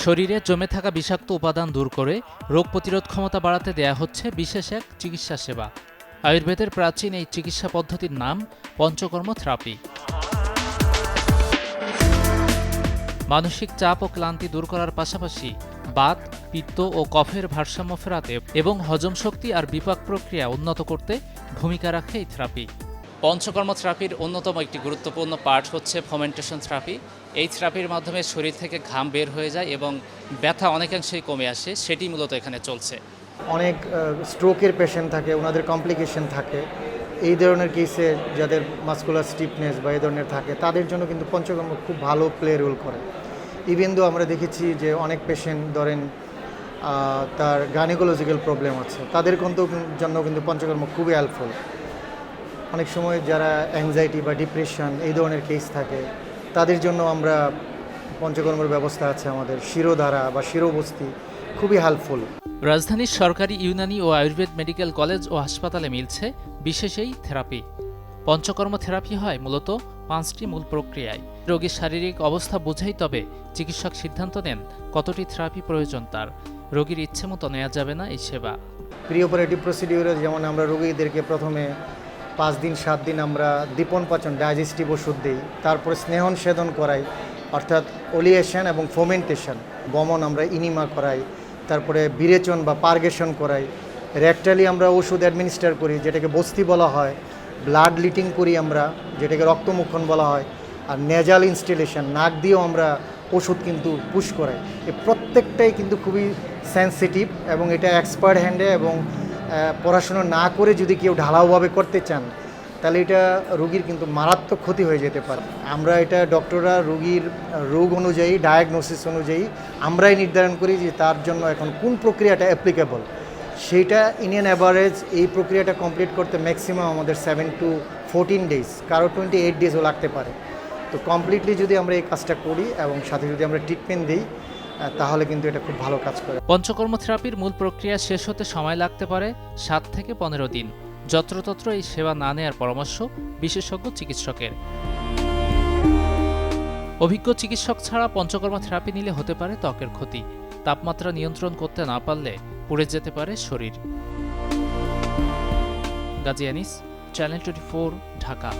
শরীরে জমে থাকা বিষাক্ত উপাদান দূর করে রোগ প্রতিরোধ ক্ষমতা বাড়াতে দেয়া হচ্ছে বিশেষ এক চিকিৎসা সেবা। আয়ুর্বেদের প্রাচীন এই চিকিৎসা পদ্ধতির নাম পঞ্চকর্ম থেরাপি। মানসিক চাপ ও ক্লান্তি দূর করার পাশাপাশি বাত, পিত্ত ও কফের ভারসাম্য ফেরাতে এবং হজম শক্তি আর বিপাক প্রক্রিয়া উন্নত করতে ভূমিকা রাখে এই থেরাপি। পঞ্চকর্ম থেরাপির অন্যতম একটি গুরুত্বপূর্ণ পার্ট হচ্ছে ফর্মেন্টেশন থেরাপি। এই থেরাপির মাধ্যমে শরীর থেকে ঘাম বের হয়ে যায় এবং ব্যথা অনেকাংশেই কমে আসে, সেটি মূলত এখানে চলছে। অনেক স্ট্রোকের পেশেন্ট থাকে, ওনাদের কমপ্লিকেশন থাকে, এই ধরনের কেসে যাদের মাসকুলার স্টিফনেস বা এই ধরনের থাকে তাদের জন্য কিন্তু পঞ্চকর্ম খুব ভালো প্লে রোল করে। ইভেন দো আমরা দেখেছি যে অনেক পেশেন্ট ধরেন তার গাইনোকোলজিক্যাল প্রবলেম আছে, তাদের জন্য কিন্তু পঞ্চকর্ম খুবই হেল্পফুল। অনেক সময় যারা অ্যাংজাইটি বা ডিপ্রেশন এই ধরনের কেস থাকে তাদের জন্য আমরা পঞ্চকর্মের ব্যবস্থা আছে, আমাদের শিরোধারা বা শিরোবস্তি খুবই হেল্পফুল। রাজধানীর সরকারি ইউনানি ও আয়ুর্বেদ মেডিকেল কলেজ ও হাসপাতালে মিলছে বিশেষ এই থেরাপি। পঞ্চকর্ম থেরাপি হয় মূলত 5টি মূল প্রক্রিয়ায়। রোগীর শারীরিক অবস্থা বুঝেই তবে চিকিৎসক সিদ্ধান্ত নেন কতটি থেরাপি প্রয়োজন তার। রোগীর ইচ্ছে মতো নেওয়া যাবে না এই সেবা। প্রি অপারেটিভ প্রসিডিউরে যেমন আমরা রোগীদেরকে প্রথমে 5 দিন 7 দিন আমরা দীপন পাচন ডাইজেস্টিভ ওষুধ দিই, তারপরে স্নেহন সেদন করাই অর্থাৎ ওলিয়েশন এবং ফোমেন্টেশন, বমন আমরা ইনিমা করাই, তারপরে বিরেচন বা পার্গেশন করাই, রেকটালি আমরা ওষুধ অ্যাডমিনিস্টার করি যেটাকে বস্তি বলা হয়, ব্লাড লিটিং করি আমরা যেটাকে রক্তমুক্ষণ বলা হয়, আর নেজাল ইনস্টিলেশন নাক দিয়েও আমরা ওষুধ কিন্তু পুশ করাই। এই প্রত্যেকটাই কিন্তু খুবই সেন্সিটিভ এবং এটা এক্সপার্ট হ্যান্ডে এবং পড়াশোনা না করে যদি কেউ ঢালাওভাবে করতে চান তাহলে এটা রোগীর কিন্তু মারাত্মক ক্ষতি হয়ে যেতে পারে। আমরা এটা ডক্টররা রোগীর রোগ অনুযায়ী ডায়াগনোসিস অনুযায়ী আমরাই নির্ধারণ করি যে তার জন্য এখন কোন প্রক্রিয়াটা অ্যাপ্লিকেবল, সেইটা ইন অ্যাভারেজ এই প্রক্রিয়াটা কমপ্লিট করতে ম্যাক্সিমাম আমাদের 7 to 14 ডেজ, কারো 28 ডেজও লাগতে পারে। তো কমপ্লিটলি যদি আমরা এই কাজটা করি এবং সাথে যদি আমরা ট্রিটমেন্ট দিই তাহলে কিন্তু এটা খুব ভালো কাজ করে। পঞ্চকর্ম থেরাপির মূল প্রক্রিয়া শেষ হতে সময় লাগতে পারে 7 থেকে 15 দিন। যত্রতত্র এই সেবা না নেওয়ার পরামর্শ বিশেষজ্ঞ চিকিৎসকের। অভিজ্ঞ চিকিৎসক ছাড়া পঞ্চকর্ম থেরাপি নিলে হতে পারে ত্বকের ক্ষতি। তাপমাত্রা নিয়ন্ত্রণ করতে না পারলে পুড়ে যেতে পারে শরীর। গাজী আনিস, চ্যানেল 24, ঢাকা।